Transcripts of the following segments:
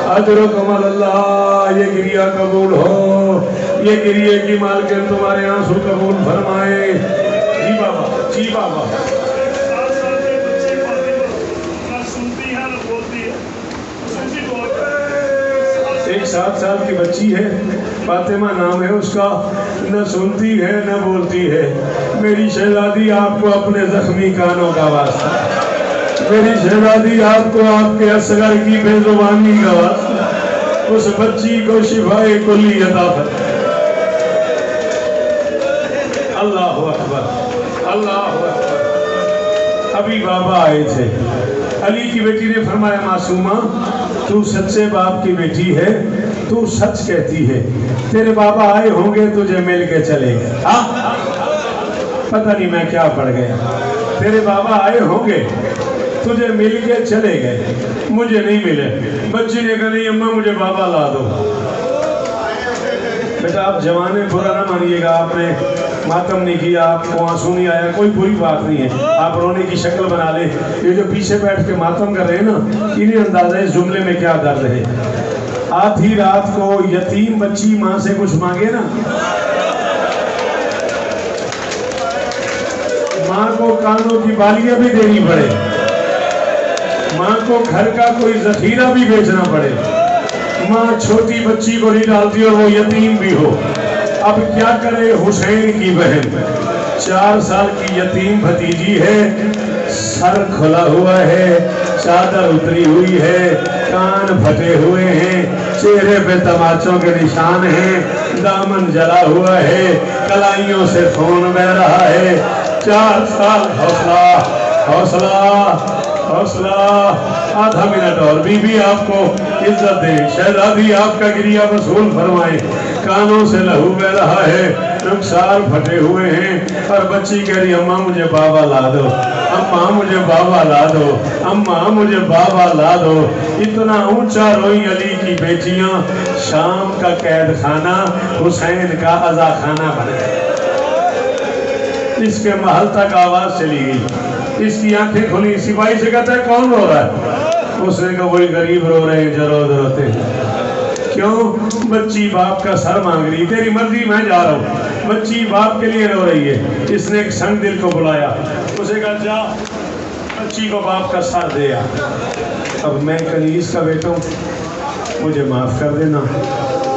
अजरुकुम अल्लाह, ये गिरिया कबूल हो, ये गिरिए की मालकिन तुम्हारे आंसू कबूल फरमाए। जी बाबा, जी बाबा। एक 7 साल की बच्ची है, फातिमा नाम है उसका, न सुनती है न बोलती है। मेरी शहजादी आपको अपने जख्मी कानों का वास्ता, मेरी शहजादी आपको आपके असगर की बेजुबानी का वास्ता, उस बच्ची को शिफाए कुल्ली अता फरमाए। अल्लाह अकबर, अल्लाह अकबर। अभी बाबा आए थे, अली की बेटी ने फरमाया मासूमा तू सच्चे बाप की बेटी है, तू सच कहती है, तेरे बाबा आए होंगे तुझे मिल के चले गए। पता नहीं मैं क्या पढ़ गया, तेरे बाबा आए होंगे तुझे मिल के चले गए, मुझे नहीं मिले। बच्ची ने कहा नहीं अम्मा मुझे बाबा ला दो। बेटा आप जवान है, बुरा ना मानिएगा, आपने मातम नहीं किया, आपको आंसू नहीं आया, कोई बुरी बात नहीं है, आप रोने की शक्ल बना ले। ये जो पीछे बैठ के मातम कर रहे हैं ना, इन्हें अंदाजा इस जुमले में क्या दर्द है। आधी रात को यतीम बच्ची माँ से कुछ मांगे ना, माँ को कानों की बालियां भी देनी पड़े, माँ को घर का कोई जखीरा भी बेचना पड़े, माँ छोटी बच्ची को नहीं डालती और वो यतीम भी हो। अब क्या करे हुसैन की बहन 4 साल की यतीम भतीजी है, सर खुला हुआ है, चादर उतरी हुई है, कान फटे हुए हैं, चेहरे पे तमाचों के निशान हैं, दामन जला हुआ है, कलाइयों से खून बह रहा है। 4 साल हौसला हौसला हौसला। आधा मिनट और बीबी आपको इज्जत दे, शहजादी आपका गिरिया वसूल फरमाए। कानों से लहू बह रहा है, रुखसार फटे हुए हैं, और बच्ची कह रही अम्मा मुझे बाबा ला दो, अम्मा मुझे बाबा ला दो, अम्मा मुझे बाबा ला दो। इतना ऊंचा रोई अली की बेटियां, शाम का कैद खाना हुसैन का अज़ा खाना बन गया। इसके महल तक आवाज चली गई, इसकी आंखें खुली, सिपाही से कहता है कौन रो रहा है? उसने कहा वही गरीब रो रहे हैं जो रोज रोते हैं। क्यों? बच्ची बाप का सर मांग रही, तेरी मर्जी मैं जा रहा हूँ। बच्ची बाप के लिए रो रही है। इसने एक संग दिल को बुलाया, उसे कहा जा बच्ची को बाप का सर दे आ। अब मैं कनीज का बेटा हूँ, मुझे माफ कर देना,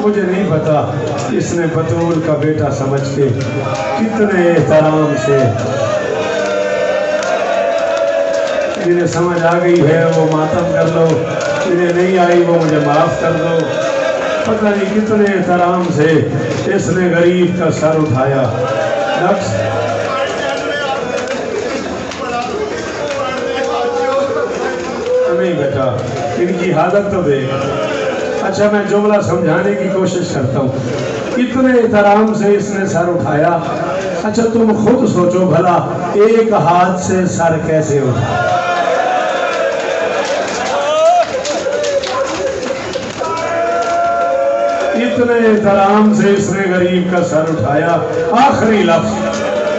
मुझे नहीं पता इसने बतूल का बेटा समझ के कितने एहतराम से, जिन्हें समझ आ गई है वो मातम कर लो, जिन्हें नहीं आई वो मुझे माफ कर दो। पता नहीं कितने एहतराम से इसने गरीब का सर उठाया। नहीं बेटा इनकी हालत तो देख। अच्छा मैं जुमला समझाने की कोशिश करता हूँ। इतने एहतराम से इसने सर उठाया। अच्छा तुम खुद सोचो भला एक हाथ से सर कैसे उठा? इतने एहतराम से इसने गरीब का सर उठाया। आखिरी लफ्ज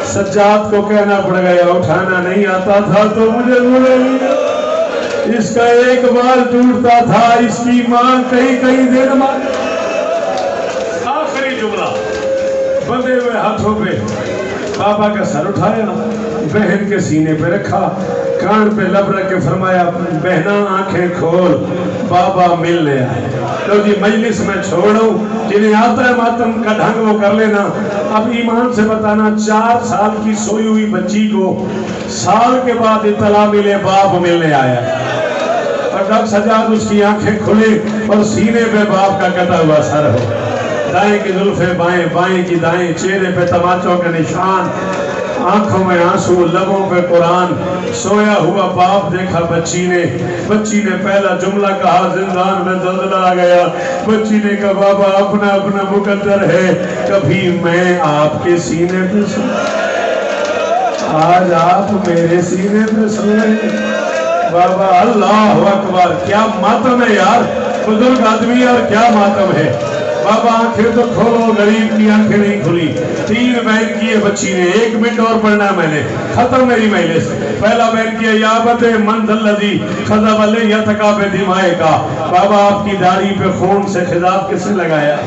सज्जाद को कहना पड़ गया, उठाना नहीं आता था तो मुझे बोले। इसका एक बाल टूटता था, इसकी मां कई दिन मां। आखिरी जुमला बंधे हुए हाथों पे बाबा का सर उठाया, बहन के सीने पे रखा, कान पे लब रख के फरमाया बहना आंखें खोल, बाबा मिलने आए। तो जी मजलिस में छोड़ो, जिन्हें आता है मातम का ढंग वो कर लेना। अब ईमान से बताना 4 साल की सोई हुई बच्ची को साल के बाद इत्तला मिले बाप मिलने आया, और डॉक्टर सजाद उसकी आंखें खुले और सीने पे बाप का कटा हुआ सर हो, दाएं की जुल्फे बाएं, बाएं की दाएं, चेहरे पे तमाचों के निशान, आंखों में आंसू, लबों पे कुरान। सोया हुआ बाप देखा बच्ची ने पहला जुमला कहा जिंदान में दलदला आ गया। बच्ची ने कहा बाबा अपना अपना मुकद्दर है, कभी मैं आपके सीने पे सो, आज आप मेरे सीने पे सोए। बाबा अल्लाह अकबर, क्या मातम है यार, बुजुर्ग आदमी और क्या मातम है। बाबा आंखें तो खोलो, गरीब की आंखें नहीं खुली। 3 बैन किए बच्ची ने, 1 मिनट और पढ़ना मैंने, खत्म मेरी मजलिस। पहला बैन किया याबत मंज़िल लज़ी खज़ब अलैहि यतका दिमाए का। बाबा आपकी दाढ़ी पे खून से खिताब किसने लगाया?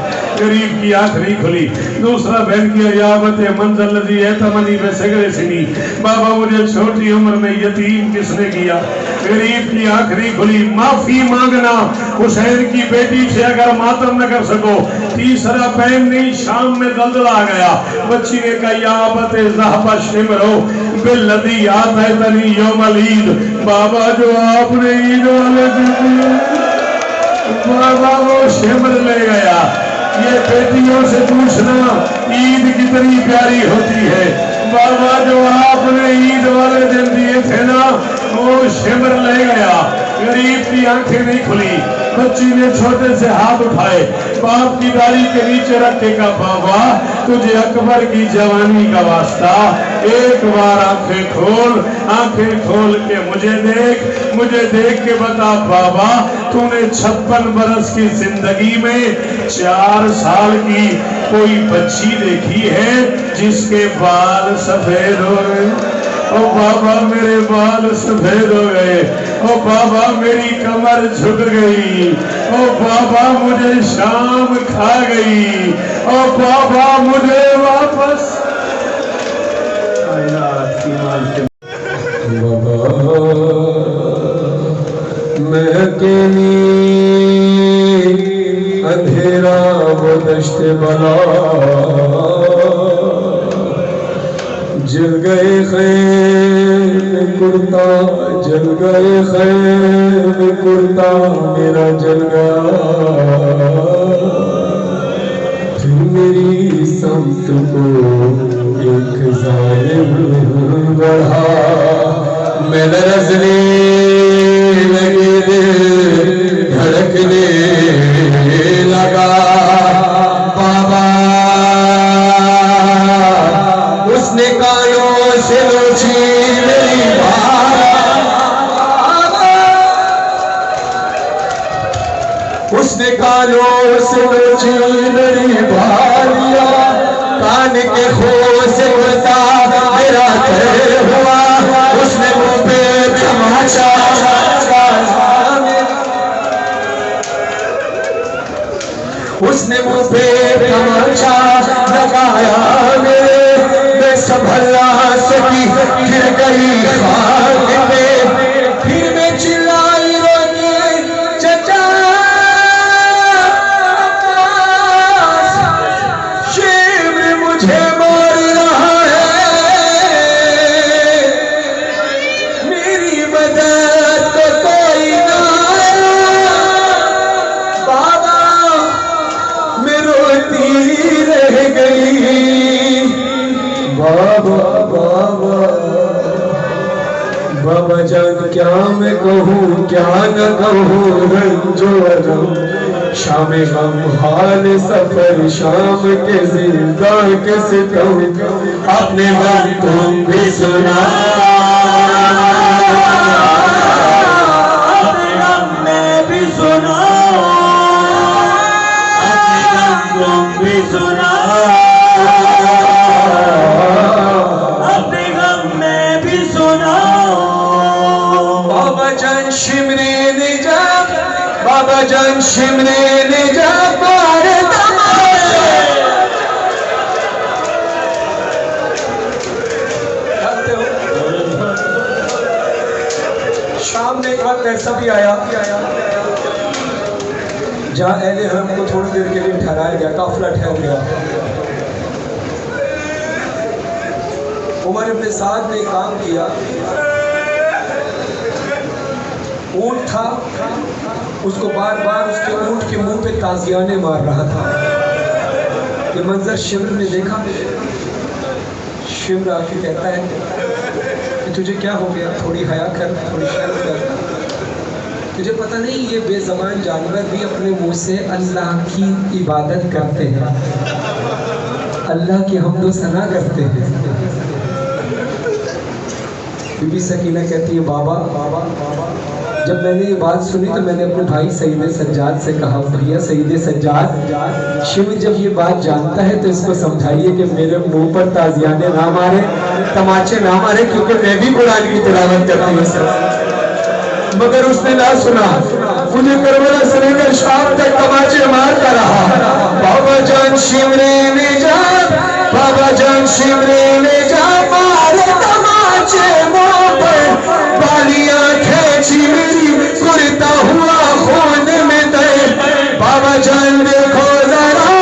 गरीब की आंख नहीं खुली। दूसरा बैन किया याबत मंज़िल लज़ी एतमनी पे सिगरे सिनी। बाबा मुझे छोटी उम्र में यतीम किसने किया? गरीब की आंख नहीं खुली। माफी मांगना, हुसैन की बेटी से अगर मातम न कर सको। तीसरा बैन नहीं, शाम में दलदला आ गया। बच्ची ने कहा याबत ज़हबा शिमरो बिल्लज़ी आतैतनी यौमल ईद। बाबा जो आपने ईद वाले दिन, बाबा वो शिमर ले गया। ये बेटियों से पूछना ईद कितनी प्यारी होती है। बाबा जो आपने ईद वाले दिन दिए थे ना, वो शिमर ले गया। गरीब की आंखें नहीं खुली। बच्ची ने छोटे से हाथ उठाए, बाप की दाढ़ी के नीचे रखे का बाबा तुझे अकबर की जवानी का वास्ता, एक बार आंखें खोल के मुझे देख के बता बाबा, तूने 56 बरस की जिंदगी में 4 साल की कोई बच्ची देखी है जिसके बाल सफेद हो गए? ओ बाबा मेरे बाल सफेद हो गए। ओ बाबा मेरी कमर झुक गई। ओ बाबा मुझे शाम खा गई। ओ बाबा मुझे वापस मैं अकेली अंधेरा वो दश्त बला, जल गए खैम कुर्ता, जल गए खैम कुर्ता मेरा जल गया। फिर मेरी समत को एक जालिम बढ़ा, मैं लरज़ने लगे, दिल धड़कने लगा। बाबा उसने कानों से नोची मेरी बात, उसने कानों से नोची मेरी बालिया, कान के खो से गुजरा मेरा तय हुआ। उसने मुँह पे तमाचा, उसने मुँह पे तमाचा लगाया मेरे, मैं संभल ना सकी, गिर गई खाक पे। फिर मैं चिल्लाई रोके चचा, शिमर मुझे मार रहा है, मेरी मदद तो कोई ना। बाबा मैं रोती रह गई। बाबा बाबा बाबा जान क्या मैं कहूँ क्या न कहूँ, रंजो रम शाम गम हाल सफर, शाम के जिंदा के सितम, अपने गम तुम भी सुना, अपने गम मैं भी सुना, अपने गम तुम भी सुना, अपने गम मैं भी सुना। बाबा जान शिमरे ने जा, बाबा जान शिमरे ने जा मारे शाम ने एक वक्त ऐसा भी आया जहाँ अहले हरम को थोड़ी देर के लिए ठहराया गया, काफिला ठहर गया। उमर इब्न साद ने काम किया, ऊंट था, उसको बार बार उसके ऊंट के मुंह पे ताजियाने मार रहा था। ये मंजर शिमर ने देखा। शिमर आके कहता है कि तुझे क्या हो गया, थोड़ी हया कर, थोड़ी शर्म कर। तुझे पता नहीं ये बेज़बान जानवर भी अपने मुंह से अल्लाह की इबादत करते हैं, अल्लाह की हम्दो सना करते हैं। बीबी सकीना कहती है बाबा बाबा बाबा جب میں نے یہ بات سنی تو میں نے اپنے بھائی سید سجاد سے کہا بھیا سید سجاد شیو جب یہ بات جانتا ہے تو اس کو سمجھائیے کہ میرے منہ پر تازیانے نہ مارے تماچے نہ مارے کیونکہ میں بھی قرآن کی تلاوت کرتی ہوں سر مگر اس نے نہ سنا مجھے کربلا سے لے کر شام تک تماچے مارتا رہا بابا جان شمرے میں جا بابا جان شمرے میں جا مارے تماچے منہ پر بالیاں کھینچی میری کرتا ہوا خون میں دے بابا جان دیکھو ذرا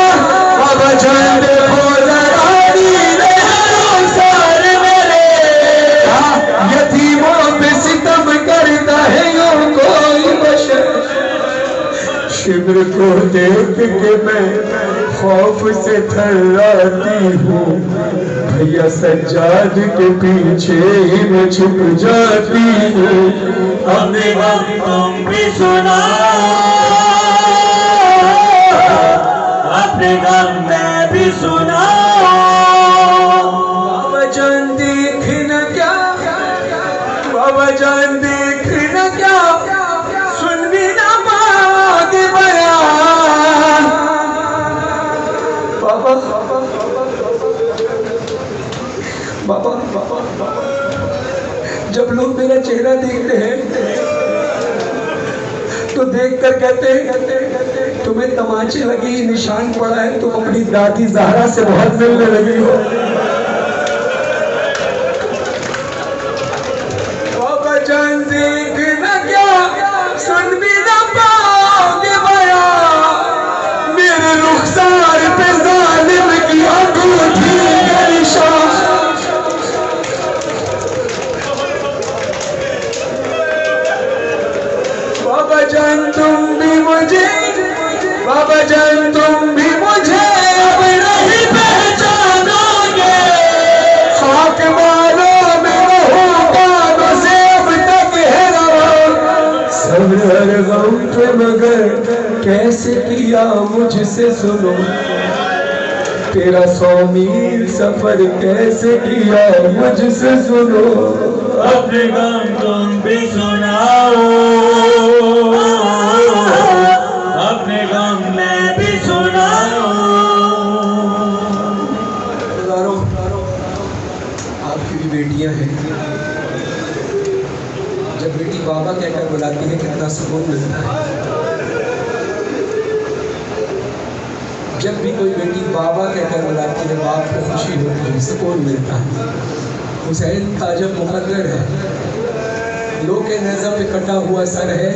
بابا جان دیکھو ذرا نیلے روزگار میرے یتیموں پہ ستم کرتا ہے یوں کوئی بشر شمر کو دیکھ کے میں خوف سے تھراتی ہوں بھیا سجاد کے پیچھے ہی میں چھپ جاتی ہوں اپنے غم تم بھی سنا اپنے غم میں بھی سنا بابا جان دیکھنا کیا بابا جان دیکھنا کیا سن بھی نہ مانگ بیان بابا بابا بابا جب لوگ میرا چہرہ دیکھتے ہیں تو دیکھ کر کہتے ہیں تمہیں تماچے لگی نشان پڑا ہے تم اپنی دادی زہرا سے بہت ملنے لگی ہو بابا جان دیکھنا کیا سن بھی نہ پاؤ گے بیان میرے رخسار پہ ظالم کی انگوٹھی کا نشان بابا جان تم بھی مجھے بابا جان تم بھی مجھے اب نہیں پہچانو گے خاک مالو میں رہوں بابا سے اب تک ہے رہا صبر غم پہ مگر کیسے کیا مجھ سے سنو تیرا 100 میل سفر کیسے کیا مجھ سے سنو اپنے غم تم بھی سناؤ اپنے غم میں بھی سناؤ آپ کی بھی بیٹیاں ہیں جب بیٹی بابا کہہ کر بلاتی ہے کتنا سکون ملتا ہے جب بھی کوئی بیٹی بابا کہہ کر بلاتی ہے باپ کو خوشی ہوتی ہے سکون ملتا ہے حسین کا جب مقدر ہے لو کے نیزہ پہ کٹا ہوا سر ہے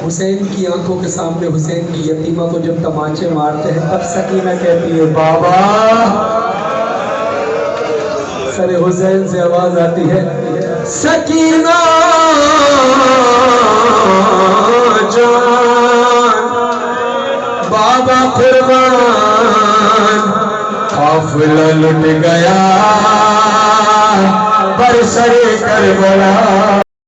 حسین کی آنکھوں کے سامنے حسین کی یتیمہ کو جب تماچے مارتے ہیں تب سکینہ کہتی ہے بابا سر حسین سے آواز آتی ہے سکینہ جان بابا قربان قافلہ لٹ گیا برسر کربلا